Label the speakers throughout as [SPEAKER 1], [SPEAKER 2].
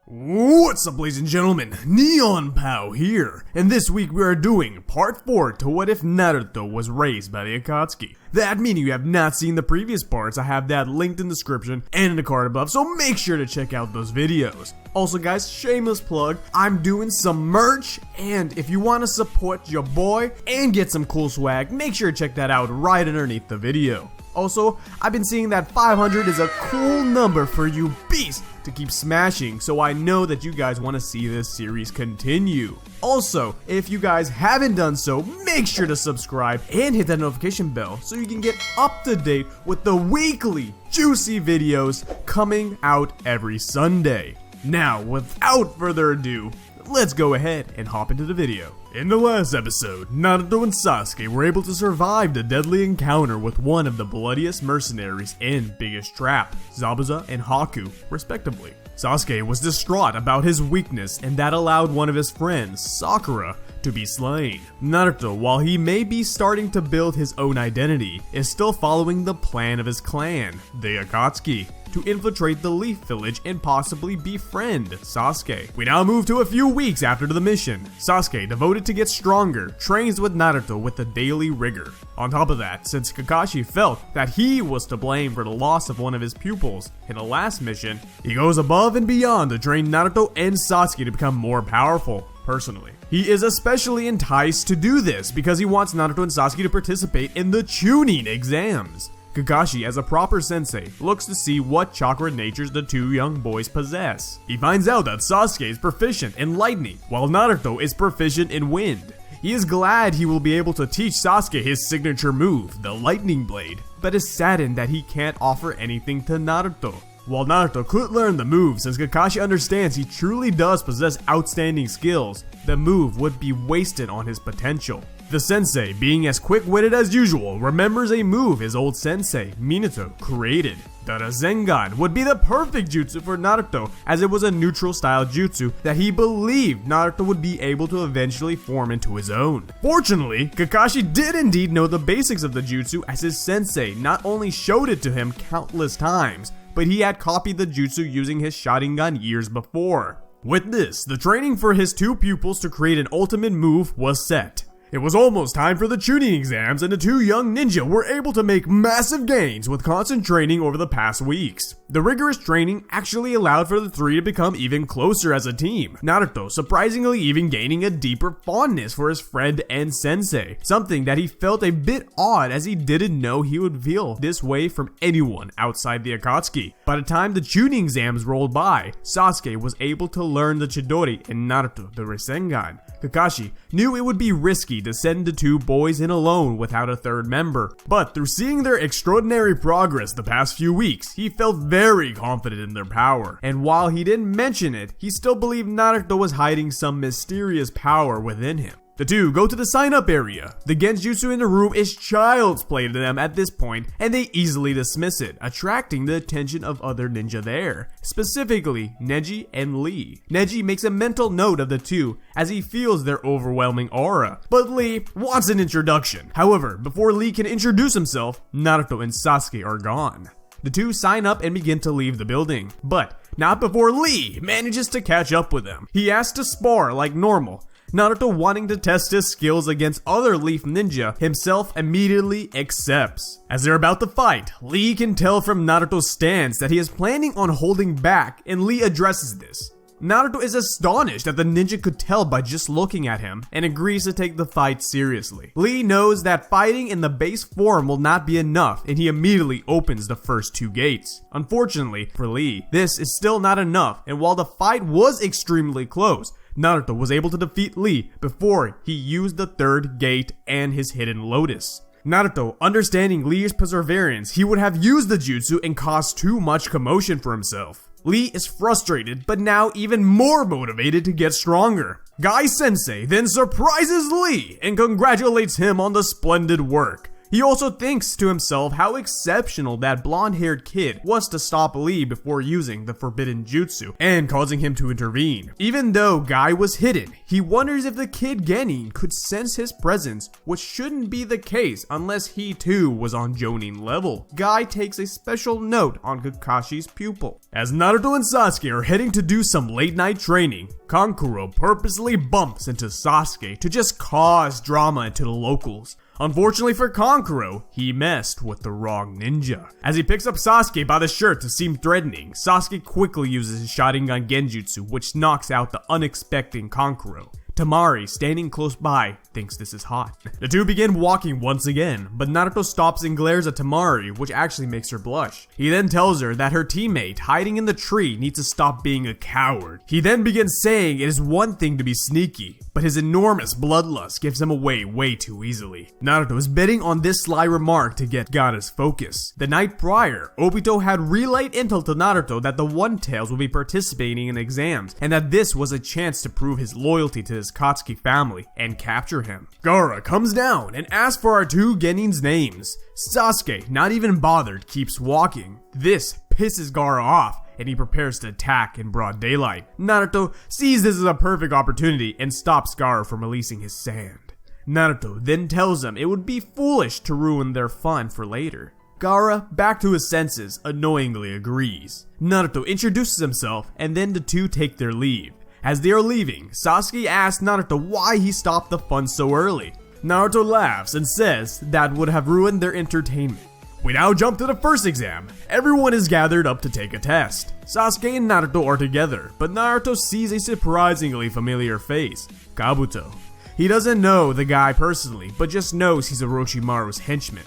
[SPEAKER 1] What's up, ladies and gentlemen, Neon Pow here, and this week we are doing part 4 to What If Naruto Was Raised by the Akatsuki. That meaning you have not seen the previous parts. I have that linked in the description and in the card above, so make sure to check out those videos. Also guys, shameless plug, I'm doing some merch, and if you want to support your boy and get some cool swag, make sure to check that out right underneath the video. Also, I've been seeing that 500 is a cool number for you beasts to keep smashing, so I know that you guys want to see this series continue. Also, if you guys haven't done so, make sure to subscribe and hit that notification bell so you can get up to date with the weekly juicy videos coming out every Sunday. Now, without further ado, let's go ahead and hop into the video. In the last episode, Naruto and Sasuke were able to survive the deadly encounter with one of the bloodiest mercenaries and biggest trap, Zabuza and Haku, respectively. Sasuke was distraught about his weakness, and that allowed one of his friends, Sakura, to be slain. Naruto, while he may be starting to build his own identity, is still following the plan of his clan, the Akatsuki, to infiltrate the Leaf Village and possibly befriend Sasuke. We now move to a few weeks after the mission. Sasuke, devoted to get stronger, trains with Naruto with the daily rigor. On top of that, since Kakashi felt that he was to blame for the loss of one of his pupils in the last mission, he goes above and beyond to train Naruto and Sasuke to become more powerful. Personally, he is especially enticed to do this because he wants Naruto and Sasuke to participate in the Chunin exams. Kakashi, as a proper sensei, looks to see what chakra natures the two young boys possess. He finds out that Sasuke is proficient in lightning, while Naruto is proficient in wind. He is glad he will be able to teach Sasuke his signature move, the Lightning Blade, but is saddened that he can't offer anything to Naruto. While Naruto could learn the move, since Kakashi understands he truly does possess outstanding skills, the move would be wasted on his potential. The sensei, being as quick-witted as usual, remembers a move his old sensei, Minato, created. The Rasengan would be the perfect jutsu for Naruto, as it was a neutral style jutsu that he believed Naruto would be able to eventually form into his own. Fortunately, Kakashi did indeed know the basics of the jutsu, as his sensei not only showed it to him countless times, but he had copied the jutsu using his Sharingan years before. With this, the training for his two pupils to create an ultimate move was set. It was almost time for the Chunin exams, and the two young ninja were able to make massive gains with constant training over the past weeks. The rigorous training actually allowed for the three to become even closer as a team, Naruto surprisingly even gaining a deeper fondness for his friend and sensei, something that he felt a bit odd as he didn't know he would feel this way from anyone outside the Akatsuki. By the time the Chunin exams rolled by, Sasuke was able to learn the Chidori and Naruto the Rasengan. Kakashi knew it would be risky to send the two boys in alone without a third member, but through seeing their extraordinary progress the past few weeks, he felt very confident in their power. And while he didn't mention it, he still believed Naruto was hiding some mysterious power within him. The two go to the sign-up area. The genjutsu in the room is child's play to them at this point, and they easily dismiss it, attracting the attention of other ninja there, specifically Neji and Lee. Neji makes a mental note of the two as he feels their overwhelming aura, but Lee wants an introduction. However, before Lee can introduce himself, Naruto and Sasuke are gone. The two sign up and begin to leave the building, but not before Lee manages to catch up with them. He asks to spar like normal. Naruto, wanting to test his skills against other Leaf Ninja, himself immediately accepts. As they're about to fight, Lee can tell from Naruto's stance that he is planning on holding back, and Lee addresses this. Naruto is astonished that the ninja could tell by just looking at him, and agrees to take the fight seriously. Lee knows that fighting in the base form will not be enough, and he immediately opens the first two gates. Unfortunately for Lee, this is still not enough, and while the fight was extremely close, Naruto was able to defeat Lee before he used the third gate and his hidden lotus. Naruto, understanding Lee's perseverance, he would have used the jutsu and caused too much commotion for himself. Lee is frustrated, but now even more motivated to get stronger. Guy Sensei then surprises Lee and congratulates him on the splendid work. He also thinks to himself how exceptional that blonde-haired kid was to stop Lee before using the forbidden jutsu and causing him to intervene. Even though Guy was hidden, he wonders if the kid Genin could sense his presence, which shouldn't be the case unless he too was on Jonin level. Guy takes a special note on Kakashi's pupil. As Naruto and Sasuke are heading to do some late night training, Kankuro purposely bumps into Sasuke to just cause drama to the locals. Unfortunately for Kankuro, he messed with the wrong ninja. As he picks up Sasuke by the shirt to seem threatening, Sasuke quickly uses his Sharingan Genjutsu, which knocks out the unexpected Kankuro. Tamari, standing close by, thinks this is hot. The two begin walking once again, but Naruto stops and glares at Tamari, which actually makes her blush. He then tells her that her teammate hiding in the tree needs to stop being a coward. He then begins saying it is one thing to be sneaky, but his enormous bloodlust gives him away way too easily. Naruto is betting on this sly remark to get Gaara's focus. The night prior, Obito had relayed intel to Naruto that the One-Tails would be participating in exams, and that this was a chance to prove his loyalty to his Katsuki family and capture him. Gaara comes down and asks for our two Genin's names. Sasuke, not even bothered, keeps walking. This pisses Gaara off, and he prepares to attack in broad daylight. Naruto sees this as a perfect opportunity and stops Gaara from releasing his sand. Naruto then tells him it would be foolish to ruin their fun for later. Gaara, back to his senses, annoyingly agrees. Naruto introduces himself, and then the two take their leave. As they are leaving, Sasuke asks Naruto why he stopped the fun so early. Naruto laughs and says that would have ruined their entertainment. We now jump to the first exam. Everyone is gathered up to take a test. Sasuke and Naruto are together, but Naruto sees a surprisingly familiar face, Kabuto. He doesn't know the guy personally, but just knows he's Orochimaru's henchman.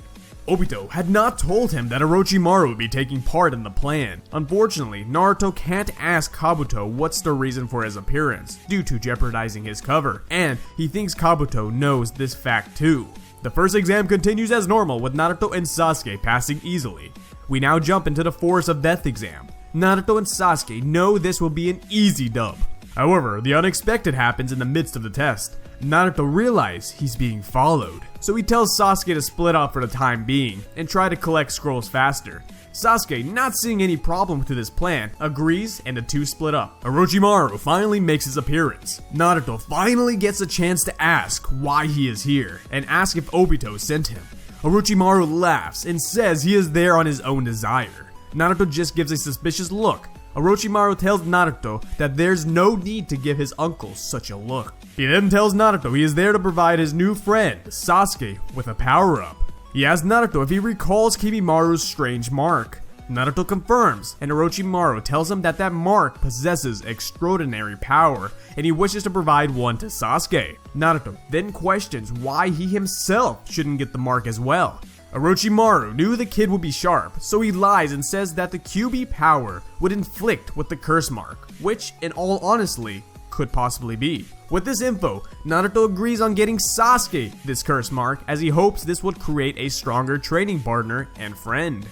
[SPEAKER 1] Obito had not told him that Orochimaru would be taking part in the plan. Unfortunately, Naruto can't ask Kabuto what's the reason for his appearance, due to jeopardizing his cover, and he thinks Kabuto knows this fact too. The first exam continues as normal with Naruto and Sasuke passing easily. We now jump into the Forest of Death exam. Naruto and Sasuke know this will be an easy dub. However, the unexpected happens in the midst of the test. Naruto realizes he's being followed, so he tells Sasuke to split up for the time being and try to collect scrolls faster. Sasuke, not seeing any problem to this plan, agrees and the two split up. Orochimaru finally makes his appearance. Naruto finally gets a chance to ask why he is here and ask if Obito sent him. Orochimaru laughs and says he is there on his own desire. Naruto just gives a suspicious look. Orochimaru tells Naruto that there's no need to give his uncle such a look. He then tells Naruto he is there to provide his new friend, Sasuke, with a power-up. He asks Naruto if he recalls Kimimura's strange mark. Naruto confirms, and Orochimaru tells him that mark possesses extraordinary power, and he wishes to provide one to Sasuke. Naruto then questions why he himself shouldn't get the mark as well. Orochimaru knew the kid would be sharp, so he lies and says that the QB power would inflict with the curse mark, which, in all honesty, could possibly be. With this info, Naruto agrees on getting Sasuke this curse mark, as he hopes this would create a stronger training partner and friend.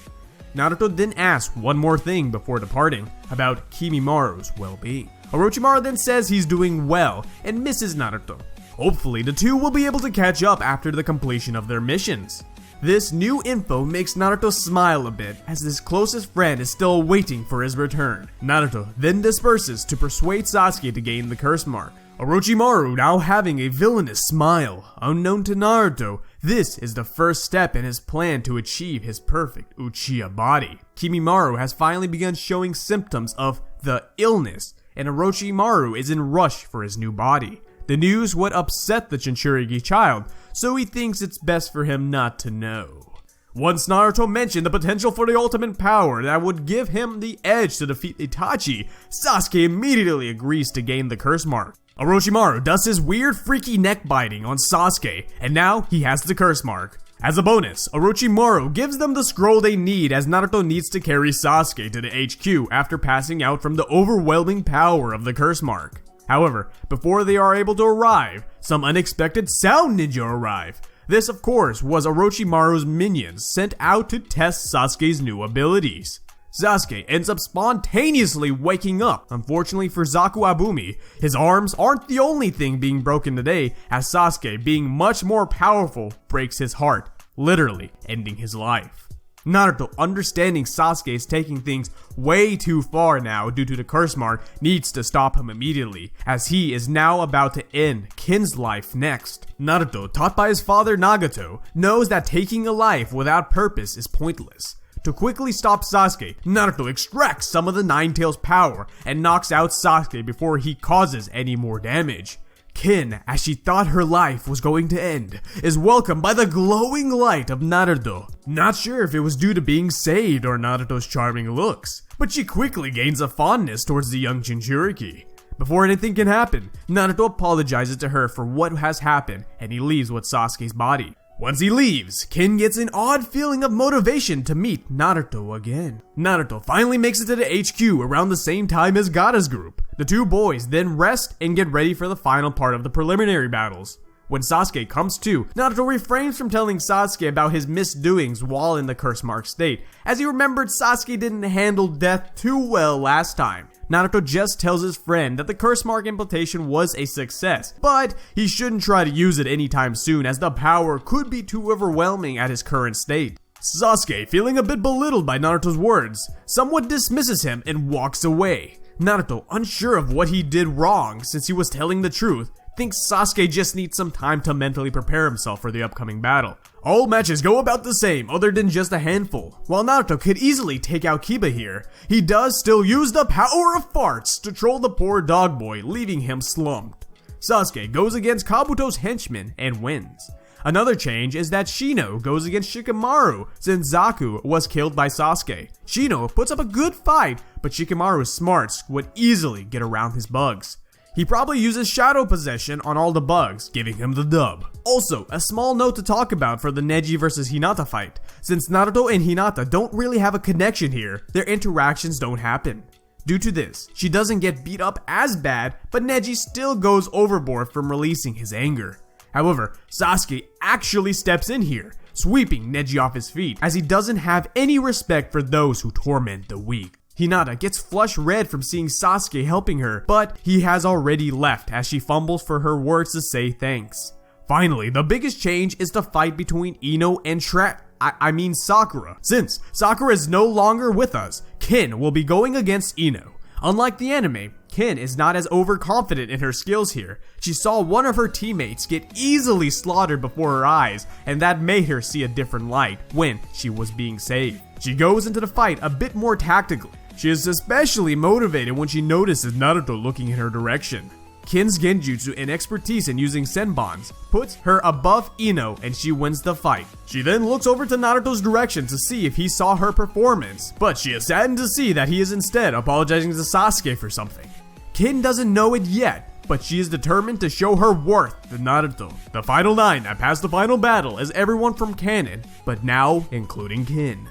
[SPEAKER 1] Naruto then asks one more thing before departing, about Kimimura's well-being. Orochimaru then says he's doing well and misses Naruto. Hopefully the two will be able to catch up after the completion of their missions. This new info makes Naruto smile a bit, as his closest friend is still waiting for his return. Naruto then disperses to persuade Sasuke to gain the curse mark. Orochimaru now having a villainous smile. Unknown to Naruto, this is the first step in his plan to achieve his perfect Uchiha body. Kimimura has finally begun showing symptoms of the illness, and Orochimaru is in rush for his new body. The news would upset the Jinchuriki child, so he thinks it's best for him not to know. Once Naruto mentioned the potential for the ultimate power that would give him the edge to defeat Itachi, Sasuke immediately agrees to gain the curse mark. Orochimaru does his weird freaky neck biting on Sasuke, and now he has the curse mark. As a bonus, Orochimaru gives them the scroll they need, as Naruto needs to carry Sasuke to the HQ after passing out from the overwhelming power of the curse mark. However, before they are able to arrive, some unexpected sound ninja arrive. This, of course, was Orochimaru's minions sent out to test Sasuke's new abilities. Sasuke ends up spontaneously waking up. Unfortunately for Zaku Abumi, his arms aren't the only thing being broken today, as Sasuke, being much more powerful, breaks his heart. literally ending his life. Naruto, understanding Sasuke is taking things way too far now due to the curse mark, needs to stop him immediately, as he is now about to end Kin's life next. Naruto, taught by his father Nagato, knows that taking a life without purpose is pointless. To quickly stop Sasuke, Naruto extracts some of the Nine Tails' power and knocks out Sasuke before he causes any more damage. Kin, as she thought her life was going to end, is welcomed by the glowing light of Naruto. Not sure if it was due to being saved or Naruto's charming looks, but she quickly gains a fondness towards the young Jinchuriki. Before anything can happen, Naruto apologizes to her for what has happened and he leaves with Sasuke's body. Once he leaves, Kin gets an odd feeling of motivation to meet Naruto again. Naruto finally makes it to the HQ around the same time as Gaara's group. The two boys then rest and get ready for the final part of the preliminary battles. When Sasuke comes to, Naruto refrains from telling Sasuke about his misdoings while in the curse mark state, as he remembered Sasuke didn't handle death too well last time. Naruto just tells his friend that the curse mark implementation was a success, but he shouldn't try to use it anytime soon as the power could be too overwhelming at his current state. Sasuke, feeling a bit belittled by Naruto's words, somewhat dismisses him and walks away. Naruto, unsure of what he did wrong since he was telling the truth, thinks Sasuke just needs some time to mentally prepare himself for the upcoming battle. All matches go about the same other than just a handful. While Naruto could easily take out Kiba here, he does still use the power of farts to troll the poor dog boy, leaving him slumped. Sasuke goes against Kabuto's henchman and wins. Another change is that Shino goes against Shikamaru since Zaku was killed by Sasuke. Shino puts up a good fight, but Shikamaru's smarts would easily get around his bugs. He probably uses Shadow Possession on all the bugs, giving him the dub. Also, a small note to talk about for the Neji vs Hinata fight. Since Naruto and Hinata don't really have a connection here, their interactions don't happen. Due to this, she doesn't get beat up as bad, but Neji still goes overboard from releasing his anger. However, Sasuke actually steps in here, sweeping Neji off his feet, as he doesn't have any respect for those who torment the weak. Hinata gets flush red from seeing Sasuke helping her, but he has already left as she fumbles for her words to say thanks. Finally, the biggest change is the fight between Ino and Sakura. Since Sakura is no longer with us, Kin will be going against Ino. Unlike the anime, Kin is not as overconfident in her skills here. She saw one of her teammates get easily slaughtered before her eyes, and that made her see a different light when she was being saved. She goes into the fight a bit more tactically. She is especially motivated when she notices Naruto looking in her direction. Kin's genjutsu and expertise in using senbons puts her above Ino and she wins the fight. She then looks over to Naruto's direction to see if he saw her performance, but she is saddened to see that he is instead apologizing to Sasuke for something. Kin doesn't know it yet, but she is determined to show her worth to Naruto. The final 9 that passed the final battle is everyone from canon, but now including Kin.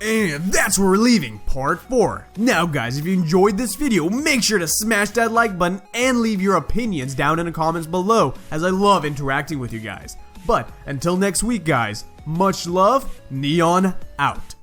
[SPEAKER 1] And that's where we're leaving part 4. Now guys, if you enjoyed this video, make sure to smash that like button and leave your opinions down in the comments below, as I love interacting with you guys. But until next week guys, much love, Neon out.